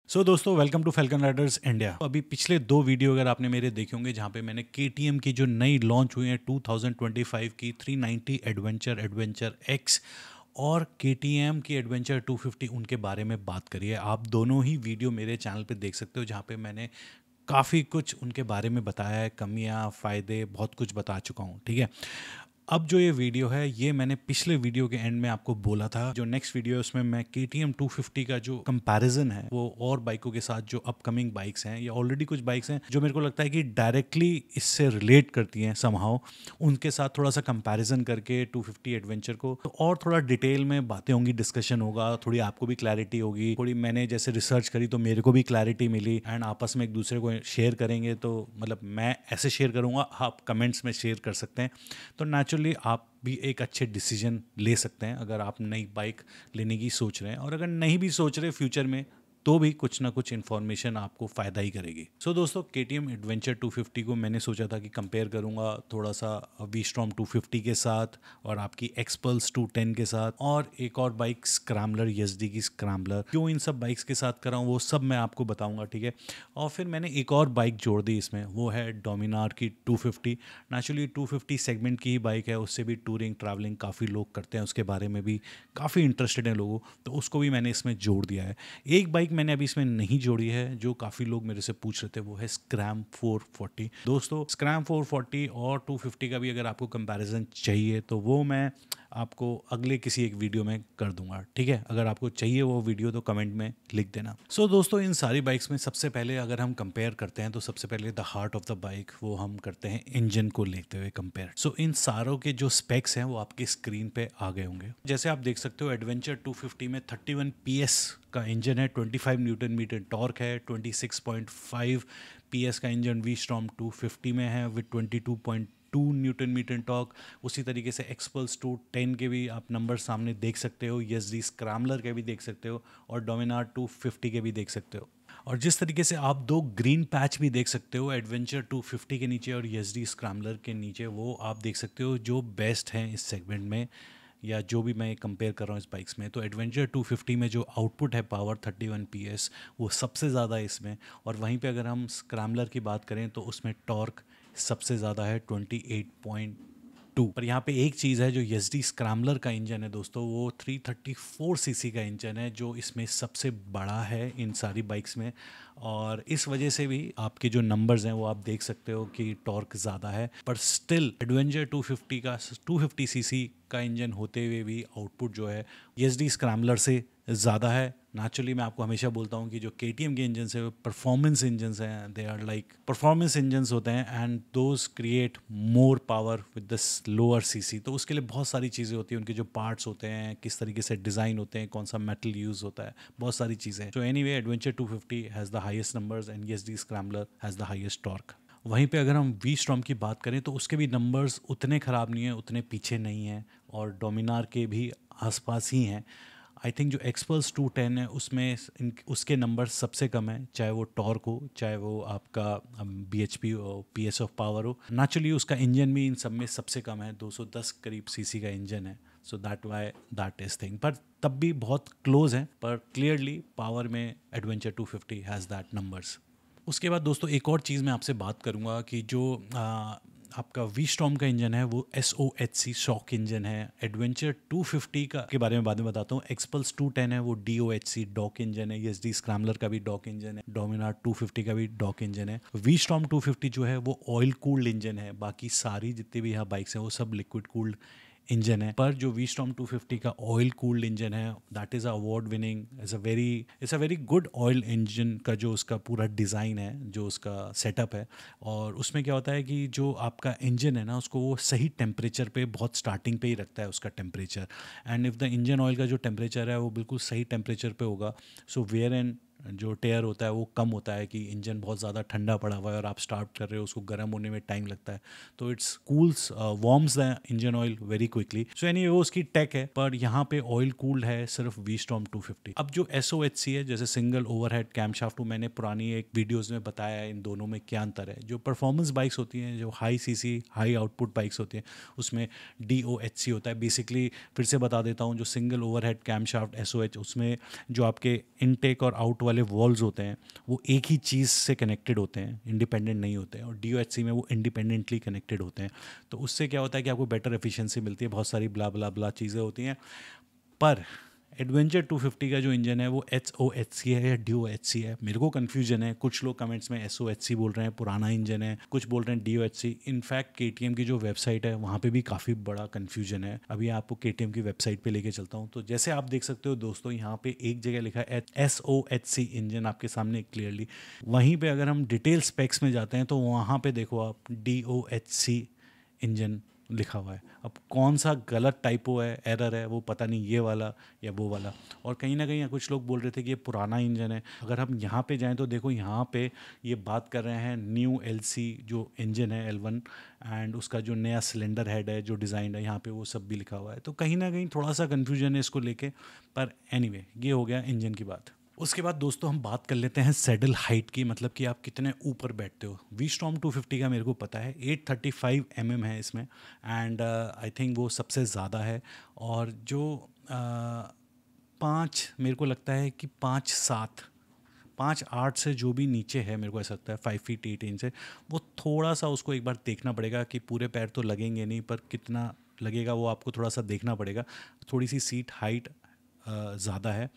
सो दोस्तों welcome to falcon riders India. अभी पिछले दो वीडियो अगर आपने मेरे देखे होंगे जहाँ पे मैंने KTM की जो नई लॉन्च हुई है 2025 की 390 एडवेंचर एडवेंचर एक्स और KTM की एडवेंचर 250 उनके बारे में बात करी है। आप दोनों ही वीडियो मेरे चैनल पे देख सकते हो जहाँ पे मैंने काफ़ी कुछ उनके बारे में बताया है, कमियां फ़ायदे बहुत कुछ बता चुका हूँ। ठीक है, अब जो ये वीडियो है ये मैंने पिछले वीडियो के एंड में आपको बोला था। जो नेक्स्ट वीडियो है उसमें मैं KTM 250 का जो कंपैरिजन है वो और बाइकों के साथ जो अपकमिंग बाइक्स हैं या ऑलरेडी कुछ बाइक्स हैं जो मेरे को लगता है कि डायरेक्टली इससे रिलेट करती हैं समहाउ, उनके साथ थोड़ा सा कंपैरिजन करके 250 एडवेंचर को तो और थोड़ा डिटेल में बातें होंगी, डिस्कशन होगा, थोड़ी आपको भी क्लैरिटी होगी, थोड़ी मैंने जैसे रिसर्च करी तो मेरे को भी क्लैरिटी मिली एंड आपस में एक दूसरे को शेयर करेंगे। तो मतलब मैं ऐसे शेयर करूँगा, आप कमेंट्स में शेयर कर सकते हैं, तो नेचुरली आप भी एक अच्छे डिसीजन ले सकते हैं अगर आप नई बाइक लेने की सोच रहे हैं। और अगर नहीं भी सोच रहे फ्यूचर में तो भी कुछ ना कुछ इन्फॉर्मेशन आपको फ़ायदा ही करेगी। सो दोस्तों KTM एडवेंचर 250 को मैंने सोचा था कि कंपेयर करूंगा थोड़ा सा V-Strom 250 के साथ और आपकी Xpulse 210 के साथ और एक और बाइक स्क्रैम्बलर YSD की स्क्रैम्बलर। क्यों इन सब बाइक्स के साथ कराऊँ वो सब मैं आपको बताऊंगा। ठीक है, और फिर मैंने एक और बाइक जोड़ दी इसमें, वो है डोमिनार की 250। नेचुरली 250 सेगमेंट की ही बाइक है, उससे भी टूरिंग ट्रैवलिंग काफ़ी लोग करते हैं, उसके बारे में भी काफ़ी इंटरेस्टेड हैं लोगों, तो उसको भी मैंने इसमें जोड़ दिया है। एक बाइक मैंने अभी इसमें नहीं जोड़ी है जो काफ़ी लोग मेरे से पूछ रहे थे, वो है स्क्रैम 440। दोस्तों स्क्रैम 440 और 250 का भी अगर आपको कंपैरिजन चाहिए तो वो मैं आपको अगले किसी एक वीडियो में कर दूंगा। ठीक है, अगर आपको चाहिए वो वीडियो तो कमेंट में लिख देना। सो दोस्तों इन सारी बाइक्स में सबसे पहले अगर हम कंपेयर करते हैं तो सबसे पहले the heart of the bike वो हम करते हैं इंजन को लेते हुए कंपेयर। सो इन सारों के जो स्पेक्स हैं वो आपकी स्क्रीन पे आ गए होंगे। जैसे आप देख सकते हो एडवेंचर 250 में 31 PS का इंजन है, 25 न्यूटन मीटर टॉर्क है, 26.5 PS का इंजन V-Strom 250 में है विद 22.2 न्यूटन मीटर टॉर्क। उसी तरीके से Xpulse 210 के भी आप नंबर सामने देख सकते हो, YSD स्क्रैम्बलर के भी देख सकते हो और डोमिनार 250 के भी देख सकते हो। और जिस तरीके से आप दो ग्रीन पैच भी देख सकते हो एडवेंचर 250 के नीचे और YSD स्क्रैम्बलर के नीचे, वो आप देख सकते हो जो बेस्ट हैं इस सेगमेंट में या जो भी मैं कंपेयर कर रहा हूँ इस बाइक्स में। तो एडवेंचर 250 में जो आउटपुट है पावर 31 PS वो सबसे ज़्यादा है इसमें। और वहीं पे अगर हम स्क्रैम्बलर की बात करें तो उसमें टॉर्क सबसे ज़्यादा है 28.2। पर यहाँ पे एक चीज़ है, जो YSD स्क्रैम्बलर का इंजन है दोस्तों वो 334 सीसी का इंजन है जो इसमें सबसे बड़ा है इन सारी बाइक्स में। और इस वजह से भी आपके जो नंबर्स हैं वो आप देख सकते हो कि टॉर्क ज़्यादा है, पर स्टिल एडवेंचर 250 का 250 सीसी का इंजन होते हुए भी आउटपुट जो है YSD स्क्रैम्बलर से ज़्यादा है। नेचुरली मैं आपको हमेशा बोलता हूँ कि जो KTM के इंजन है वो परफॉर्मेंस इंजन हैं, they are like performance engine होते हैं and those create more power with the lower CC. तो उसके लिए बहुत सारी चीज़ें होती हैं, उनके जो पार्ट्स होते हैं, किस तरीके से डिज़ाइन होते हैं, कौन सा मेटल यूज़ होता है, बहुत सारी चीज़ें। तो anyway adventure 250 has the highest numbers and YSD scrambler has the highest torque. वहीं पे अगर हम V-Strom की बात करें तो उसके भी नंबर्स उतने ख़राब नहीं हैं, उतने पीछे नहीं हैं और डोमिनार के भी आसपास ही हैं। आई थिंक जो Xpulse 210 है उसमें उसके नंबर सबसे कम है, चाहे वो टॉर्क हो चाहे वो आपका BHP हो, PS ऑफ पावर हो। नेचुरली उसका इंजन भी इन सब में सबसे कम है, 210 करीब सीसी का इंजन है। So that why that is thing, पर तब भी बहुत क्लोज है, पर क्लियरली पावर में एडवेंचर 250 हैज़ दैट नंबर्स। उसके बाद दोस्तों एक और चीज़ मैं आपसे बात करूँगा कि जो आपका V-Strom का इंजन है वो SOHC शॉक इंजन है। एडवेंचर 250 का के बारे में बाद में बताता हूँ। Xpulse 210 है वो DOHC डॉक इंजन है। YSD स्क्रैम्बलर का भी डॉक इंजन है, डोमिनार 250 का भी डॉक इंजन है। V-Strom 250 जो है वो ऑयल कूल्ड इंजन है, बाकी सारी जितनी भी यहाँ बाइक्स हैं वो सब लिक्विड कूल्ड इंजन है। पर जो V-Strom 250 का ऑयल कूल्ड इंजन है that is award winning, it's a very good oil engine का जो उसका पूरा डिज़ाइन है, जो उसका सेटअप है। और उसमें क्या होता है कि जो आपका इंजन है ना उसको वो सही टेम्परेचर पे बहुत स्टार्टिंग पे ही रखता है उसका temperature. And if the engine oil का जो टेम्परेचर है वो बिल्कुल सही टेम्परेचर पे होगा, सो वेयर एंड जो टेयर होता है वो कम होता है कि इंजन बहुत ज़्यादा ठंडा पड़ा हुआ है और आप स्टार्ट कर रहे हो, उसको गर्म होने में टाइम लगता है, तो it's cools warms the engine oil very quickly. So any वो उसकी टेक है, पर यहाँ पे ऑयल कूल्ड है सिर्फ V-Strom 250। अब जो SOHC है जैसे सिंगल ओवरहेड कैमशाफ्ट, मैंने पुरानी एक वीडियोज़ में बताया है इन दोनों में क्या अंतर है। जो परफॉर्मेंस बाइक्स होती हैं, जो high CC high output bikes होती हैं, उसमें DOHC होता है। बेसिकली फिर से बता देता हूँ, जो सिंगल ओवरहेड कैमशाफ्ट SOH उसमें जो आपके इनटेक और आउट वाले वॉल्व्स होते हैं वो एक ही चीज़ से कनेक्टेड होते हैं, इंडिपेंडेंट नहीं होते हैं, और DOHC में वो इंडिपेंडेंटली कनेक्टेड होते हैं। तो उससे क्या होता है कि आपको बेटर एफिशिएंसी मिलती है, बहुत सारी ब्ला ब्ला ब्ला चीज़ें होती हैं। पर एडवेंचर 250 का जो इंजन है वो HOHC है या DOHC है, मेरे को कन्फ्यूजन है। कुछ लोग कमेंट्स में SOHC बोल रहे हैं, पुराना इंजन है, कुछ बोल रहे हैं DOHC। इनफैक्ट KTM की जो वेबसाइट है वहाँ पे भी काफ़ी बड़ा कन्फ्यूजन है। अभी आपको KTM की वेबसाइट पे लेके चलता हूँ। तो जैसे आप देख सकते हो दोस्तों, यहाँ पे एक जगह लिखा है SOHC इंजन आपके सामने क्लियरली। वहीं पर अगर हम डिटेल स्पेक्स में जाते हैं तो वहाँ पर देखो आप DOHC इंजन लिखा हुआ है। अब कौन सा गलत टाइपो है, एरर है, वो पता नहीं, ये वाला या वो वाला। और कहीं ना कहीं कुछ लोग बोल रहे थे कि ये पुराना इंजन है। अगर हम यहाँ पे जाएं तो देखो यहाँ पे ये बात कर रहे हैं न्यू LC जो इंजन है L1, एंड उसका जो नया सिलेंडर हेड है जो डिज़ाइन है यहाँ पे वो सब भी लिखा हुआ है। तो कहीं ना कहीं थोड़ा सा कन्फ्यूजन है इसको लेके। पर एनीवे, ये हो गया इंजन की बात। उसके बाद दोस्तों हम बात कर लेते हैं सैडल हाइट की, मतलब कि आप कितने ऊपर बैठते हो। V-Strom 250 का मेरे को पता है 835 mm है इसमें, एंड आई थिंक वो सबसे ज़्यादा है। और जो 5 मेरे को लगता है कि 5'8" से जो भी नीचे है, मेरे को ऐसा लगता है 5 फीट 8 इंच से, वो थोड़ा सा उसको एक बार देखना पड़ेगा कि पूरे पैर तो लगेंगे नहीं, पर कितना लगेगा वो आपको थोड़ा सा देखना पड़ेगा। थोड़ी सी सीट हाइट ज़्यादा है।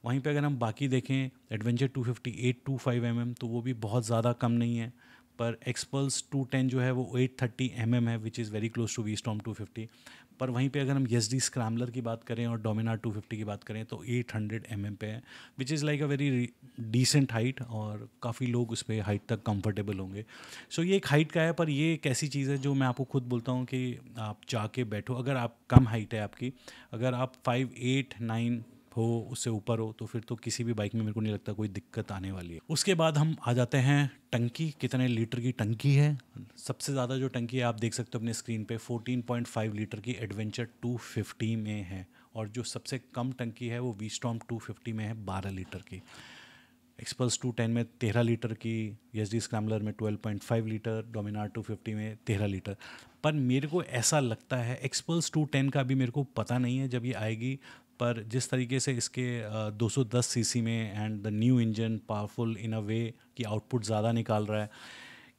वहीं पे अगर हम बाकी देखें एडवेंचर 250 825 mm, तो वो भी बहुत ज़्यादा कम नहीं है। पर एक्सपल्स 210 जो है वो 830 mm है, which is very close to V-Strom 250। पर वहीं पे अगर हम SD स्क्रैम्बलर की बात करें और डोमिनार 250 की बात करें तो 800 mm पे है, which is like a very decent height, और काफ़ी लोग उस पर हाइट तक कंफर्टेबल होंगे। सो ये एक हाइट का है, पर ये एक ऐसी चीज़ है जो मैं आपको खुद बोलता हूँ कि आप जाके बैठो। अगर आप कम हाइट है आपकी, अगर आप 5'8" 9" हो, उससे ऊपर हो, तो फिर तो किसी भी बाइक में मेरे को नहीं लगता कोई दिक्कत आने वाली है। उसके बाद हम आ जाते हैं टंकी, कितने लीटर की टंकी है। सबसे ज़्यादा जो टंकी है आप देख सकते हो अपने स्क्रीन पे 14.5 लीटर की एडवेंचर 250 में है, और जो सबसे कम टंकी है वो V-Strom 250 में है 12 लीटर की। एक्सपल्स 210 में 13 लीटर की, SD स्क्रैम्बलर में 12.5 लीटर, डोमिनार 250 में 13 लीटर। पर मेरे को ऐसा लगता है एक्सपल्स 210 का भी मेरे को पता नहीं है जब ये आएगी, पर जिस तरीके से इसके 210 सीसी में and the new engine powerful in a way कि आउटपुट ज़्यादा निकाल रहा है,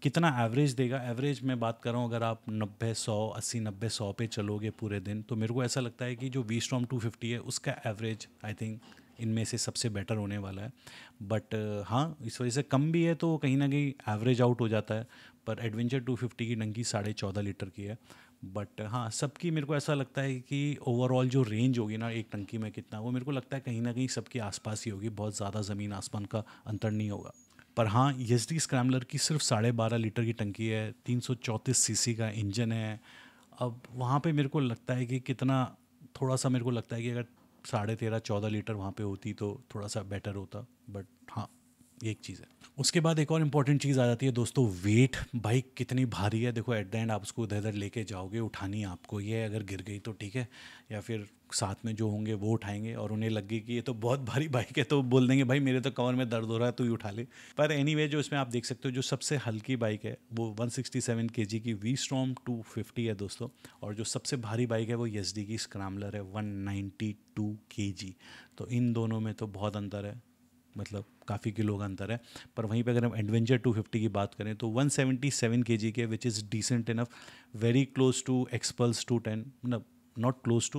कितना एवरेज देगा। एवरेज मैं बात कर रहा हूँ, अगर आप 80-90-100 पे चलोगे पूरे दिन, तो मेरे को ऐसा लगता है कि जो V-Strom 250 है उसका एवरेज आई थिंक इनमें से सबसे बेटर होने वाला है। बट हाँ, इस वजह से कम भी है तो कहीं ना कहीं एवरेज आउट हो जाता है। पर एडवेंचर 250 की टंकी 14.5 लीटर की है। बट हाँ, सबकी मेरे को ऐसा लगता है कि ओवरऑल जो रेंज होगी ना एक टंकी में कितना, वो मेरे को लगता है कहीं ना कहीं सबके आसपास ही होगी, बहुत ज़्यादा ज़मीन आसमान का अंतर नहीं होगा। पर हाँ, SD स्क्रैम्बलर की सिर्फ 12.5 लीटर की टंकी है, 334 सीसी का इंजन है। अब वहाँ पे मेरे को लगता है कि कितना, थोड़ा सा मेरे को लगता है कि अगर 13.5-14 लीटर वहाँ पे होती तो थोड़ा सा बेटर होता। बट हाँ, ये एक चीज़ है। उसके बाद एक और इम्पॉर्टेंट चीज़ आ जाती है दोस्तों, वेट। बाइक कितनी भारी है, देखो एट द एंड आप उसको इधर उधर लेके जाओगे, उठानी है आपको। ये अगर गिर गई तो ठीक है, या फिर साथ में जो होंगे वो उठाएंगे, और उन्हें लग गई कि ये तो बहुत भारी बाइक है तो बोल देंगे भाई मेरे तो कमर में दर्द हो रहा है तू ही उठा ले। पर एनीवे, जो इसमें आप देख सकते हो जो सबसे हल्की बाइक है वो 167 kg की V-Strom 250 है दोस्तों, और जो सबसे भारी बाइक है वो SD की स्क्रैम्बलर है 192 kg। तो इन दोनों में तो बहुत अंतर है, मतलब काफ़ी किलो का अंतर है। पर वहीं पे अगर हम एडवेंचर 250 की बात करें तो 177 kg के, which is decent enough, very close to Xpulse 210, मतलब नॉट क्लोज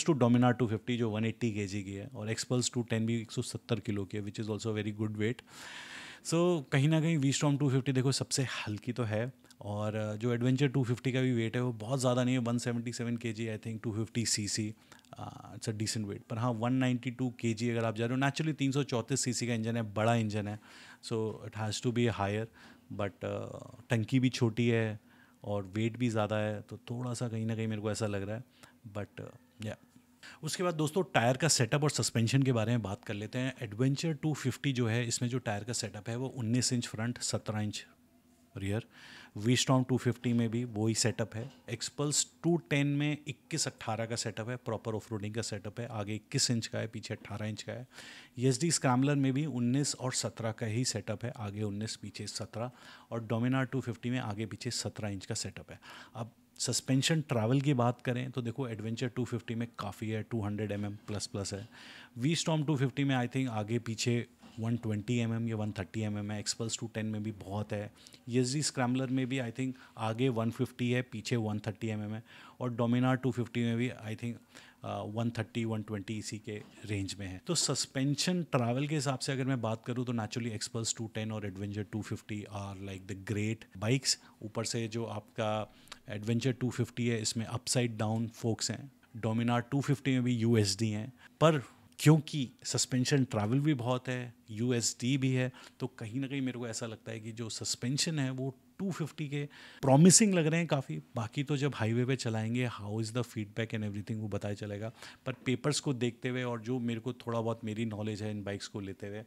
टू डोमिनार 250 जो 180 kg की है, और एक्सपल्स 210 भी 170 किलो की है, which is also very good weight. So कहीं ना कहीं V-Strom 250 देखो सबसे हल्की तो है, और जो एडवेंचर 250 का भी वेट है वो बहुत ज़्यादा नहीं है, 177 kg I think, 250 CC, it's a decent weight. पर हाँ, 192 kg अगर आप जा रहे हो, नेचुरली 334 सीसी का इंजन है, बड़ा इंजन है, so it has to be higher. But टंकी भी छोटी है और वेट भी ज़्यादा है, तो थोड़ा सा कहीं ना कहीं मेरे को ऐसा लग रहा है। बट या उसके बाद दोस्तों टायर का सेटअप और सस्पेंशन के बारे में बात कर लेते हैं। एडवेंचर 250 जो है इसमें जो टायर का सेटअप है वो 19 inch front, 17 inch rear. V-Strom 250 में भी वही सेटअप है। एक्सपल्स 210 में 21-18 का सेटअप है, प्रॉपर ऑफ रोडिंग का सेटअप है, आगे 21 इंच का है, पीछे 18 इंच का है। SD स्क्रैम्बलर में भी 19 और 17 का ही सेटअप है, आगे 19 पीछे 17, और डोमिनार 250 में आगे पीछे 17 इंच का सेटअप है। अब सस्पेंशन ट्रैवल की बात करें तो देखो एडवेंचर 250 में काफ़ी है, 200 प्लस प्लस है। वी स्टॉर्म 250 में आई थिंक आगे पीछे 120 या 130 है। एक्सपल्स 210 में भी बहुत है। ESG स्क्रैम्बलर में भी आई थिंक आगे 150 है, पीछे 130 है। और डोमिनार 250 में भी आई थिंक 130 120 इसी के रेंज में है। तो सस्पेंशन ट्रैवल के हिसाब से अगर मैं बात करूँ तो नेचुरली एक्सपल्स 210 और adventure 250 are like the great bikes. ऊपर से जो आपका एडवेंचर 250 है इसमें अपसाइड डाउन फोक्स हैं। डोमिनार 250 में भी USD हैं, पर क्योंकि सस्पेंशन ट्रैवल भी बहुत है, USD भी है, तो कहीं ना कहीं मेरे को ऐसा लगता है कि जो सस्पेंशन है वो 250 के प्रॉमिसिंग लग रहे हैं काफ़ी। बाकी तो जब हाईवे पे चलाएंगे how is the feedback and everything वो बताया चलेगा। पर पेपर्स को देखते हुए और जो मेरे को थोड़ा बहुत मेरी नॉलेज है इन बाइक्स को लेते हुए,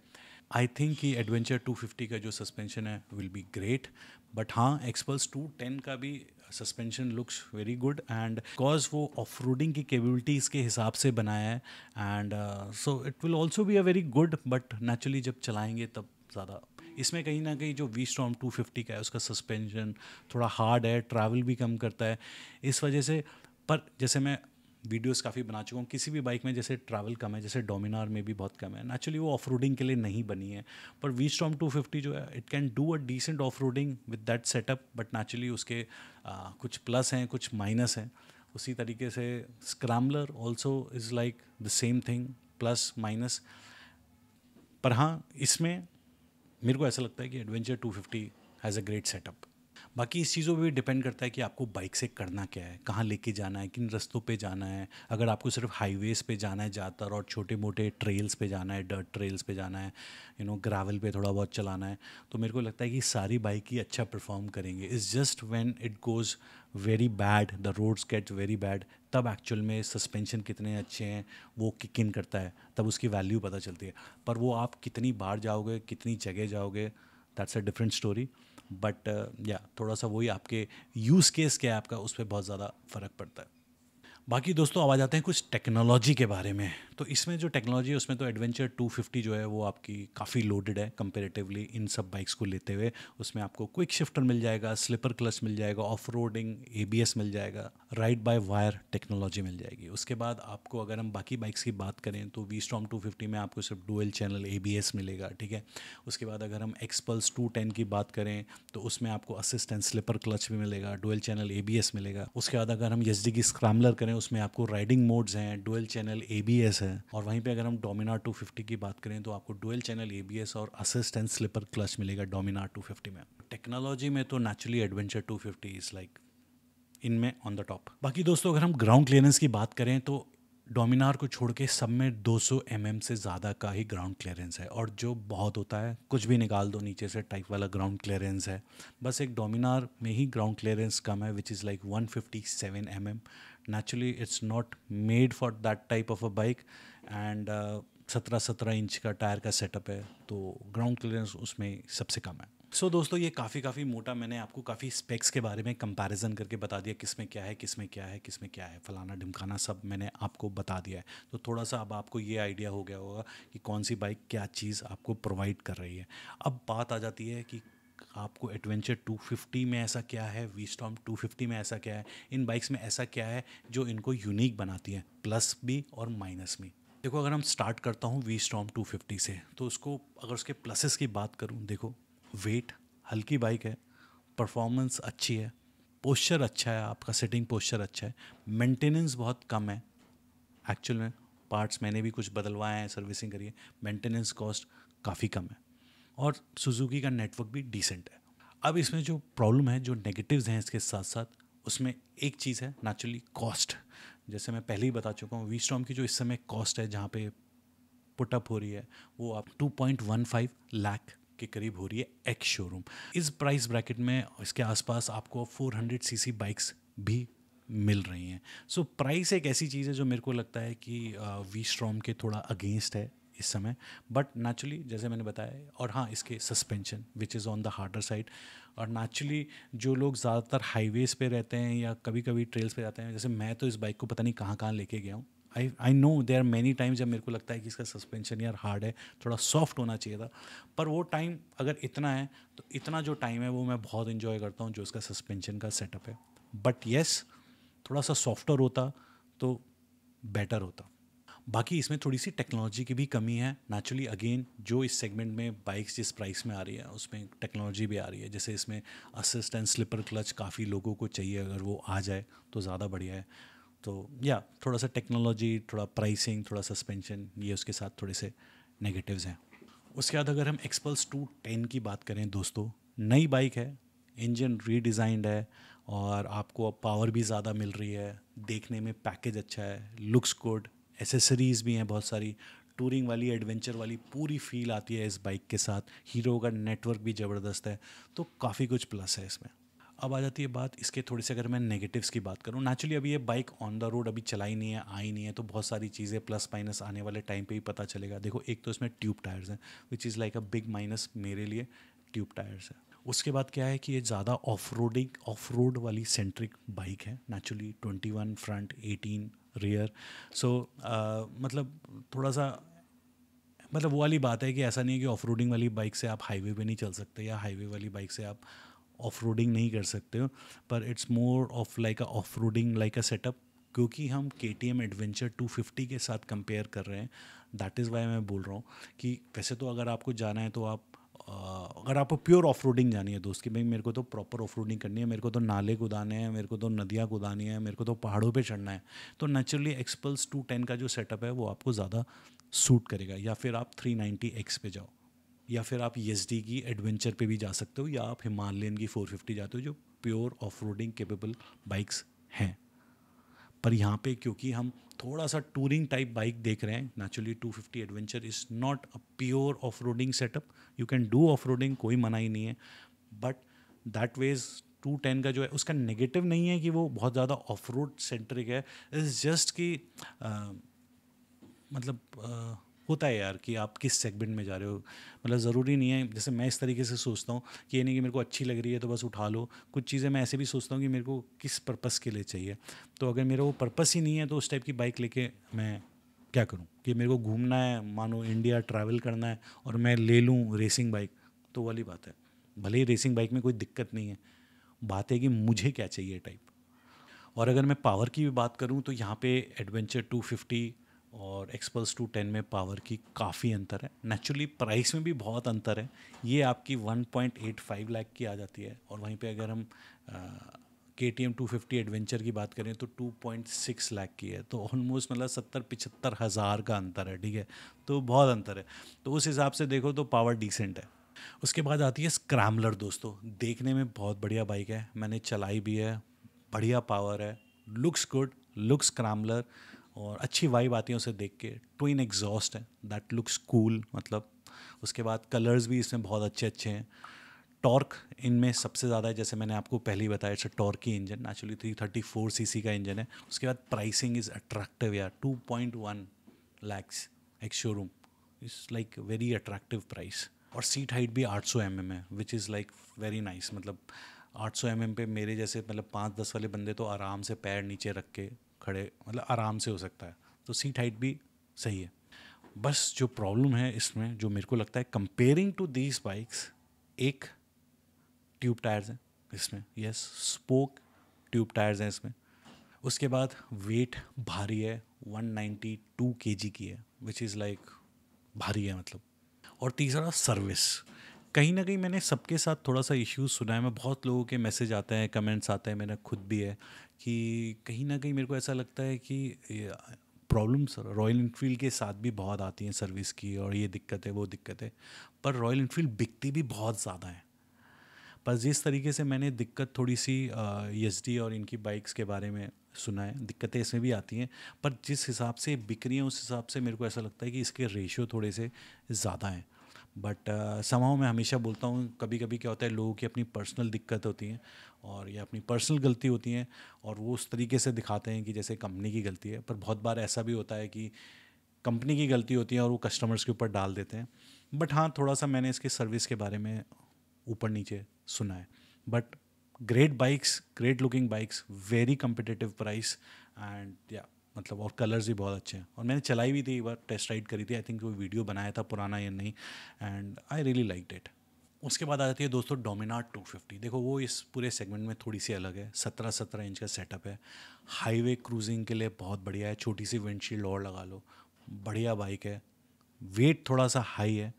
आई थिंक कि एडवेंचर 250 का जो सस्पेंशन है विल बी ग्रेट। बट हाँ, एक्सपल्स 210 का भी suspension looks very good and because वो ऑफ रोडिंग की कैपेबिलिटीज़ के हिसाब से बनाया है। And so it will also be a very good, but naturally जब चलाएंगे तब ज़्यादा इसमें कहीं ना कहीं जो वी स्टॉर्म 250 का है उसका सस्पेंशन थोड़ा हार्ड है, ट्रैवल भी कम करता है इस वजह से। पर जैसे मैं वीडियोस काफ़ी बना चुका हूँ, किसी भी बाइक में जैसे ट्रैवल कम है, जैसे डोमिनार में भी बहुत कम है, नेचुरली वो ऑफ रोडिंग के लिए नहीं बनी है। पर वी स्टॉर्म 250 जो है it can do a descent off roading with that setup, but naturally उसके कुछ प्लस हैं कुछ माइनस हैं। उसी तरीके से scrambler also is like the same thing, plus minus. पर हाँ, इसमें मेरे को ऐसा लगता है कि adventure 250 has a great setup. बाकी इस चीज़ों पे भी डिपेंड करता है कि आपको बाइक से करना क्या है, कहाँ लेके जाना है, किन रास्तों पे जाना है। अगर आपको सिर्फ हाईवेज़ पे जाना है ज़्यादातर और छोटे मोटे ट्रेल्स पे जाना है, डर्ट ट्रेल्स पे जाना है, ग्रेवल पे थोड़ा बहुत चलाना है, तो मेरे को लगता है कि सारी बाइक ही अच्छा परफॉर्म करेंगे। It's just when it goes very bad, the roads get very bad, तब एक्चुअल में सस्पेंशन कितने अच्छे हैं वो किक इन करता है, तब उसकी वैल्यू पता चलती है। पर वो आप कितनी बार जाओगे, कितनी जगह जाओगे, that's a different story. But या थोड़ा सा वही आपके यूज़ केस क्या है आपका, उस पर बहुत ज़्यादा फ़र्क पड़ता है। बाकी दोस्तों अब आ जाते हैं कुछ टेक्नोलॉजी के बारे में। तो इसमें जो टेक्नोलॉजी है उसमें तो एडवेंचर 250 जो है वो आपकी काफ़ी लोडेड है कंपेरेटिवली इन सब बाइक्स को लेते हुए। उसमें आपको क्विक शिफ्टर मिल जाएगा, स्लिपर क्लच मिल जाएगा, ऑफ रोडिंग ABS मिल जाएगा, राइड बाय वायर टेक्नोलॉजी मिल जाएगी। उसके बाद आपको अगर हम बाकी बाइक्स की बात करें तो वी स्टॉर्म 250 में आपको सिर्फ डुअल चैनल ABS मिलेगा, ठीक है। उसके बाद अगर हम एक्सपल्स 210 की बात करें तो उसमें आपको असिस्ट एंड स्लिपर क्लच भी मिलेगा, डुअल चैनल ABS मिलेगा। उसके बाद अगर हम एसडी की स्क्रैम्बलर करें उसमें आपको राइडिंग मोड्स हैं, डुअल चैनल ABS है। और वहीं पे अगर हम डोमिनार 250 की बात करें तो आपको डुअल चैनल ABS और असिस्ट एंड स्लिपर क्लच मिलेगा डोमिनार 250 में। टेक्नोलॉजी में तो नेचुरली एडवेंचर 250 इज़ लाइक इनमें ऑन द टॉप। बाकी दोस्तों अगर हम ग्राउंड क्लियरेंस की बात करें तो डोमिनार को छोड़ के सब में 200 mm से ज़्यादा का ही ग्राउंड क्लियरेंस है, और जो बहुत होता है कुछ भी निकाल दो नीचे से टाइप वाला ग्राउंड क्लियरेंस है। बस एक डोमिनार में ही ग्राउंड क्लियरेंस कम है which is like 157 mm। Naturally it's not made for that type of a bike and 17 inch का टायर का सेटअप है, तो ग्राउंड क्लियरेंस उसमें सबसे कम है। सो दोस्तों ये काफ़ी मोटा मैंने आपको काफ़ी स्पेक्स के बारे में कंपैरिजन करके बता दिया, किसमें क्या है किसमें क्या है किसमें क्या है, फलाना ढिमकाना सब मैंने आपको बता दिया है। तो थोड़ा सा अब आपको ये आइडिया हो गया होगा कि कौन सी बाइक क्या चीज़ आपको प्रोवाइड कर रही है। अब बात आ जाती है कि आपको एडवेंचर 250 में ऐसा क्या है, वी स्टॉर्म 250 में ऐसा क्या है, इन बाइक्स में ऐसा क्या है जो इनको यूनिक बनाती है, प्लस भी और माइनस भी। देखो अगर हम स्टार्ट करता हूँ वी स्टॉर्म 250 से, तो उसको अगर उसके प्लसेस की बात करूँ, देखो वेट हल्की बाइक है, परफॉर्मेंस अच्छी है, पोस्चर अच्छा है, आपका सिटिंग पोस्चर अच्छा है, मेंटेनेंस बहुत कम है। एक्चुअल में पार्ट्स मैंने भी कुछ बदलवाए हैं, सर्विसिंग करी है, मेंटेनेंस कॉस्ट काफ़ी कम है, और सुजुकी का नेटवर्क भी डिसेंट है। अब इसमें जो प्रॉब्लम है, जो नेगेटिव्स हैं इसके साथ साथ, उसमें एक चीज़ है नेचुरली कॉस्ट। जैसे मैं पहले ही बता चुका हूँ, वी स्टॉर्म की जो इस समय कॉस्ट है जहाँ पे पुटअप हो रही है वो आप 2.15 लाख के करीब हो रही है एक्स शोरूम। इस प्राइस ब्रैकेट में इसके आसपास आपको 400 सीसी बाइक्स भी मिल रही हैं। सो प्राइस एक ऐसी चीज़ है जो मेरे को लगता है कि वी स्ट्रॉम के थोड़ा अगेंस्ट है इस समय, बट नेचुरली जैसे मैंने बताया, और हाँ इसके suspension which is on the harder side. और नेचुरली जो लोग ज़्यादातर हाईवेज़ पे रहते हैं या कभी कभी ट्रेल्स पे जाते हैं, जैसे मैं तो इस बाइक को पता नहीं कहाँ कहाँ लेके गया हूँ। I know there are many times जब मेरे को लगता है कि इसका सस्पेंशन यार हार्ड है, थोड़ा सॉफ्ट होना चाहिए था, पर वो टाइम अगर इतना है तो इतना जो टाइम है वो मैं बहुत इन्जॉय करता हूँ जो इसका सस्पेंशन का सेटअप है। बट येस थोड़ा सा सॉफ्टर होता तो बेटर होता। बाकी इसमें थोड़ी सी टेक्नोलॉजी की भी कमी है नेचुरली। अगेन जो इस सेगमेंट में बाइक्स जिस प्राइस में आ रही है उसमें टेक्नोलॉजी भी आ रही है, जैसे इसमें असिस्ट एंड स्लिपर क्लच काफ़ी लोगों को चाहिए, अगर वो आ जाए तो ज़्यादा बढ़िया है। तो या थोड़ा सा टेक्नोलॉजी, थोड़ा प्राइसिंग, थोड़ा सस्पेंशन, ये उसके साथ थोड़े से नेगेटिव्स हैं। उसके बाद अगर हम एक्सपल्स 210 की बात करें दोस्तों, नई बाइक है, इंजन रीडिज़ाइंड है और आपको अब पावर भी ज़्यादा मिल रही है, देखने में पैकेज अच्छा है, लुक्स गुड, एसेसरीज़ भी हैं बहुत सारी, टूरिंग वाली एडवेंचर वाली पूरी फील आती है इस बाइक के साथ, हीरो का नेटवर्क भी ज़बरदस्त है, तो काफ़ी कुछ प्लस है इसमें। अब आ जाती है बात इसके थोड़े से, अगर मैं नेगेटिव्स की बात करूँ, नेचुरली अभी ये बाइक ऑन द रोड अभी चलाई नहीं है, आई नहीं है, तो बहुत सारी चीज़ें प्लस माइनस आने वाले टाइम पे ही पता चलेगा। देखो एक तो इसमें ट्यूब टायर्स हैं विच is like a big minus मेरे लिए, ट्यूब टायर्स है। उसके बाद क्या है कि ये ज़्यादा ऑफ रोड वाली सेंट्रिक बाइक है नेचुरली, 21 फ्रंट 18 रियर। सो मतलब थोड़ा सा, मतलब वो वाली बात है कि ऐसा नहीं है कि ऑफ रोडिंग वाली बाइक से आप हाईवे पे नहीं चल सकते या हाईवे वाली बाइक से आप ऑफ रोडिंग नहीं कर सकते हो, पर it's more of like a off roading like a setup, क्योंकि हम के टी एम एडवेंचर 250 के साथ कंपेयर कर रहे हैं। दैट इज़ वाई मैं बोल रहा हूँ कि वैसे तो अगर आपको जाना है तो आप अगर आपको प्योर ऑफ रोडिंग जानी है दोस्त कि भाई मेरे को तो प्रॉपर ऑफ रोडिंग करनी है, मेरे को तो नाले कूदाने हैं, मेरे को तो नदियाँ कूदानी है, मेरे को तो पहाड़ों पे चढ़ना है, तो नेचुरली एक्सपल्स 210 का जो सेटअप है वो आपको ज़्यादा सूट करेगा। या फिर आप 390X पे जाओ, या फिर आप ESD की एडवेंचर पे भी जा सकते हो, या आप हिमालयन की 450 जाते हो जो pure off roading capable bikes हैं। पर यहाँ पे क्योंकि हम थोड़ा सा टूरिंग टाइप बाइक देख रहे हैं, naturally 250 adventure is not a pure off roading setup. You can do off roading, कोई मना ही नहीं है, बट दैट वेज 210 का जो है उसका नेगेटिव नहीं है कि वो बहुत ज़्यादा ऑफ रोड सेंट्रिक है, इज़ जस्ट कि मतलब होता है यार कि आप किस सेगमेंट में जा रहे हो। मतलब ज़रूरी नहीं है, जैसे मैं इस तरीके से सोचता हूँ कि ये नहीं कि मेरे को अच्छी लग रही है तो बस उठा लो, कुछ चीज़ें मैं ऐसे भी सोचता हूँ कि मेरे को किस पर्पस के लिए चाहिए। तो अगर मेरा वो पर्पस ही नहीं है तो उस टाइप की बाइक लेके मैं क्या करूँ, कि मेरे को घूमना है, मानो इंडिया ट्रैवल करना है और मैं ले लूँ रेसिंग बाइक, तो वाली बात है। भले ही रेसिंग बाइक में कोई दिक्कत नहीं है, बात है कि मुझे क्या चाहिए टाइप। और अगर मैं पावर की भी बात करूं तो यहाँ पे एडवेंचर 250 और एक्सपल्स 210 में पावर की काफ़ी अंतर है, नेचुरली प्राइस में भी बहुत अंतर है। ये आपकी 1.85 लाख की आ जाती है, और वहीं पे अगर हम KTM 250 एडवेंचर की बात करें तो 2.6 लाख की है, तो ऑलमोस्ट मतलब 70-75 हज़ार का अंतर है, ठीक है। तो बहुत अंतर है, तो उस हिसाब से देखो तो पावर डिसेंट है। उसके बाद आती है स्क्रैम्बलर दोस्तों, देखने में बहुत बढ़िया बाइक है, मैंने चलाई भी है, बढ़िया पावर है, लुक्स गुड, लुक्स स्क्रैम्बलर, और अच्छी वाइब आती है उसे देख के। ट्विन एग्जॉस्ट है, दैट लुक्स कूल मतलब। उसके बाद कलर्स भी इसमें बहुत अच्छे अच्छे हैं। टॉर्क इनमें सबसे ज़्यादा है, जैसे मैंने आपको पहले ही बताया, it's a torquey engine, naturally 334cc का इंजन है। उसके बाद प्राइसिंग इज़ अट्रैक्टिव यार, 2.1 lakhs ex showroom is like very attractive price. और सीट हाइट भी 800 mm है which is like very nice. मतलब 800 mm पे मेरे जैसे मतलब 5-10 वाले बंदे तो आराम से पैर नीचे रख के खड़े, मतलब आराम से हो सकता है, तो सीट हाइट भी सही है। बस जो प्रॉब्लम है इसमें, जो मेरे को लगता है कंपेयरिंग टू दीज बाइक्स, एक ट्यूब टायर्स हैं इसमें, यस स्पोक ट्यूब टायर्स हैं इसमें। उसके बाद वेट भारी है, 192 kg की है विच इज़ लाइक भारी है मतलब। और तीसरा सर्विस, कहीं ना कहीं मैंने सबके साथ थोड़ा सा इश्यूज सुना है, मैं बहुत लोगों के मैसेज आते हैं, कमेंट्स आते हैं, मेरा खुद भी है कि कहीं ना कहीं मेरे को ऐसा लगता है कि प्रॉब्लम्स रॉयल इनफील्ड के साथ भी बहुत आती हैं सर्विस की, और ये दिक्कत है वो दिक्कत है, पर रॉयल इनफील्ड बिकती भी बहुत ज़्यादा है। पर जिस तरीके से मैंने दिक्कत थोड़ी सी ESD और इनकी बाइक्स के बारे में सुना है, दिक्कतें इसमें भी आती हैं, पर जिस हिसाब से बिक रही हैं उस हिसाब से मेरे को ऐसा लगता है कि इसके रेशियो थोड़े से ज़्यादा हैं। बट समाओ मैं हमेशा बोलता हूँ, कभी कभी क्या होता है, लोगों की अपनी पर्सनल दिक्कत होती हैं और ये अपनी पर्सनल गलती होती हैं, और वो उस तरीके से दिखाते हैं कि जैसे कंपनी की गलती है, पर बहुत बार ऐसा भी होता है कि कंपनी की गलती होती है और वो कस्टमर्स के ऊपर डाल देते हैं। बट हाँ, थोड़ा सा मैंने इसकी सर्विस के बारे में ऊपर नीचे सुना है। But great bikes, great looking bikes, very competitive price, and या मतलब और कलर्स भी बहुत अच्छे हैं। और मैंने चलाई भी थी एक बार, टेस्ट राइड करी थी, आई थिंक वो वीडियो बनाया था पुराना या नहीं, and I really liked it. उसके बाद आ जाती है दोस्तों डोमिनार 250। देखो वो इस पूरे सेगमेंट में थोड़ी सी अलग है। 17 इंच का सेटअप है, हाईवे क्रूजिंग के लिए बहुत बढ़िया है। छोटी सी विंडशील्ड और लगा लो, बढ़िया बाइक है। वेट थोड़ा सा हाई है,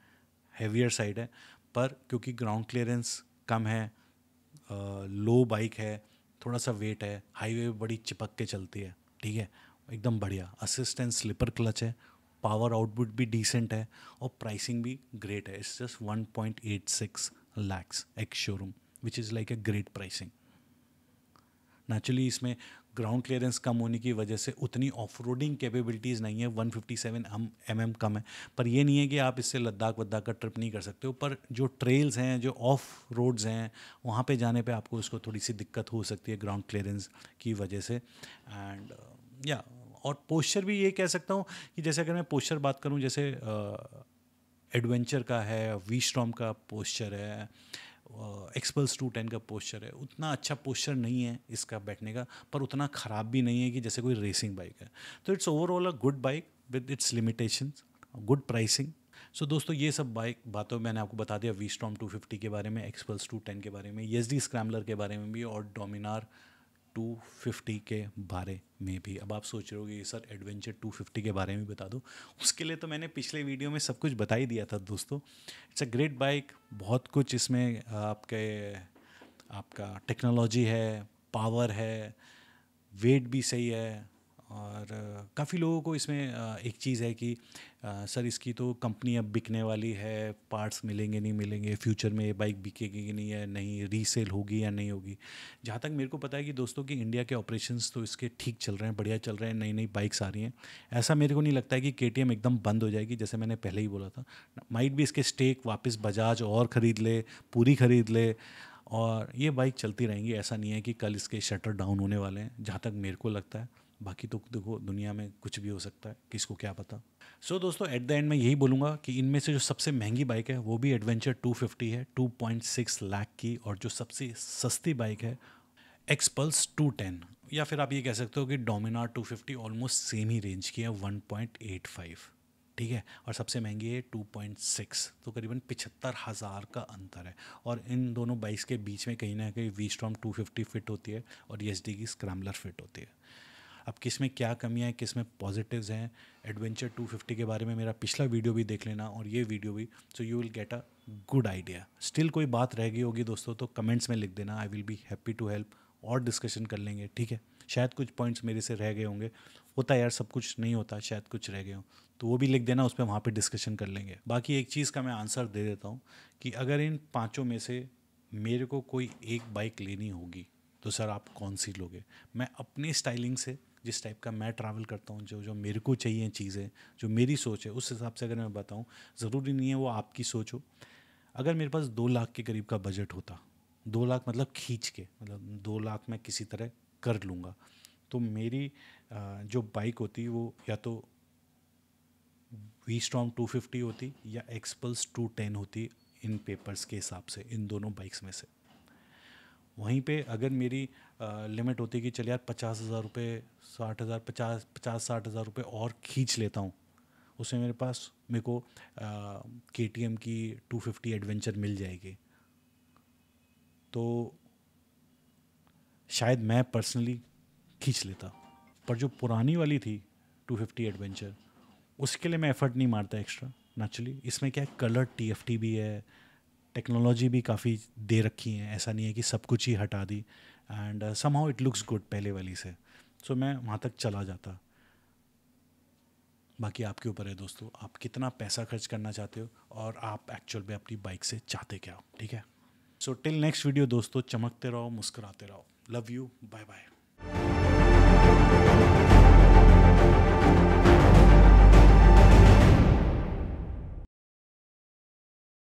हैवियर साइड है, पर क्योंकि ग्राउंड क्लियरेंस कम है, लो बाइक है, थोड़ा सा वेट है, हाईवे पे बड़ी चिपक के चलती है, ठीक है, एकदम बढ़िया। असिस्ट एंड स्लिपर क्लच है, पावर आउटपुट भी डिसेंट है, और प्राइसिंग भी ग्रेट है। It's just 1.86 lakhs ex showroom, which is like a great pricing. Naturally इसमें ग्राउंड क्लियरेंस कम होने की वजह से उतनी ऑफ रोडिंग कैपेबिलिटीज़ नहीं है, 157 mm कम है, पर ये नहीं है कि आप इससे लद्दाख वद्दाख का ट्रिप नहीं कर सकते हो। पर जो ट्रेल्स हैं, जो ऑफ रोड्स हैं, वहाँ पे जाने पे आपको उसको थोड़ी सी दिक्कत हो सकती है ग्राउंड क्लियरेंस की वजह से। एंड या और पोस्चर भी ये कह सकता हूँ कि जैसे अगर मैं पोस्चर बात करूँ, जैसे एडवेंचर का है, वी स्टॉर्म का पोस्चर है, एक्सपल्स 210 का पोस्चर है, उतना अच्छा पोस्चर नहीं है इसका बैठने का, पर उतना ख़राब भी नहीं है कि जैसे कोई रेसिंग बाइक है। तो it's overall a good bike with its limitations, good pricing. So दोस्तों ये सब बाइक बातों मैंने आपको बता दिया, वी स्टॉर्म 250 के बारे में, एक्सपल्स 210 के बारे में, एस डी स्क्रैम्बलर के बारे में भी, और डोमिनार 250 के बारे में भी। अब आप सोच रहे हो कि सर एडवेंचर 250 के बारे में बता दो, उसके लिए तो मैंने पिछले वीडियो में सब कुछ बता ही दिया था दोस्तों। इट्स अ ग्रेट बाइक, बहुत कुछ इसमें आपका टेक्नोलॉजी है, पावर है, वेट भी सही है, और काफ़ी लोगों को इसमें एक चीज़ है कि सर इसकी तो कंपनी अब बिकने वाली है, पार्ट्स मिलेंगे नहीं मिलेंगे, फ्यूचर में ये बाइक बिकेगी कि नहीं, है नहीं रीसेल होगी या नहीं होगी। जहाँ तक मेरे को पता है कि दोस्तों कि इंडिया के ऑपरेशंस तो इसके ठीक चल रहे हैं, बढ़िया चल रहे हैं, नई नई बाइक्स आ रही हैं। ऐसा मेरे को नहीं लगता है कि KTM एकदम बंद हो जाएगी, जैसे मैंने पहले ही बोला था। माइट भी इसके स्टेक वापस बजाज और ख़रीद ले, पूरी ख़रीद ले, और ये बाइक चलती रहेंगी। ऐसा नहीं है कि कल इसके शटर डाउन होने वाले हैं, जहाँ तक मेरे को लगता है। बाकी तो देखो दुनिया में कुछ भी हो सकता है, किसको क्या पता। सो दोस्तों एट द एंड मैं यही बोलूँगा कि इनमें से जो सबसे महंगी बाइक है वो भी एडवेंचर 250 है, 2.6 लाख की, और जो सबसे सस्ती बाइक है एक्सपल्स 210, या फिर आप ये कह सकते हो कि डोमिनार 250 ऑलमोस्ट सेम ही रेंज की है, 1.85, ठीक है, और सबसे महंगी है 2.6, तो करीबन 75,000 का अंतर है। और इन दोनों बाइक्स के बीच में कहीं ना कहीं वी स्टॉर्म 250 फिट होती है और ESD की स्क्रैम्बलर फिट होती है। अब किस में क्या कमियां हैं, किस में पॉजिटिव्स हैं, एडवेंचर 250 के बारे में मेरा पिछला वीडियो भी देख लेना, और ये वीडियो भी, so you will get a good idea. Still कोई बात रह गई होगी दोस्तों तो कमेंट्स में लिख देना, I will be happy to help, और डिस्कशन कर लेंगे, ठीक है। शायद कुछ पॉइंट्स मेरे से रह गए होंगे, होता है यार, सब कुछ नहीं होता, शायद कुछ रह गए हो तो वो भी लिख देना, उस पर वहाँ पे डिस्कशन कर लेंगे। बाकी एक चीज़ का मैं आंसर दे देता हूँ कि अगर इन पाँचों में से मेरे को कोई एक बाइक लेनी होगी तो सर आप कौन सी लोगे? मैं अपनी स्टाइलिंग से, जिस टाइप का मैं ट्रैवल करता हूँ, जो जो मेरे को चाहिए चीज़ें, जो मेरी सोच है, उस हिसाब से अगर मैं बताऊँ, ज़रूरी नहीं है वो आपकी सोच हो। अगर मेरे पास 2 लाख के करीब का बजट होता, 2 लाख मतलब खींच के, मतलब 2 लाख मैं किसी तरह कर लूँगा, तो मेरी जो बाइक होती वो या तो वी स्टॉर्म 250 होती या एक्सपल्स 210 होती, इन पेपर्स के हिसाब से, इन दोनों बाइक्स में से। वहीं पे अगर मेरी लिमिट होती कि चल यार 50,000 रुपये, 60,000, 50-60,000 रुपये और खींच लेता हूँ, उसमें मेरे पास मेरे को KTM की 250 एडवेंचर मिल जाएगी, तो शायद मैं पर्सनली खींच लेता। पर जो पुरानी वाली थी 250 एडवेंचर, उसके लिए मैं एफर्ट नहीं मारता एक्स्ट्रा। नेचुरली इसमें क्या है, कलर TFT भी है, टेक्नोलॉजी भी काफ़ी दे रखी है, ऐसा नहीं है कि सब कुछ ही हटा दी, and somehow it looks good पहले वाली से, सो मैं वहाँ तक चला जाता। बाकी आपके ऊपर है दोस्तों, आप कितना पैसा खर्च करना चाहते हो और आप एक्चुअल में अपनी बाइक से चाहते क्या हो, ठीक है। सो टिल नेक्स्ट वीडियो दोस्तों, चमकते रहो, मुस्कुराते रहो, लव यू, बाय बाय।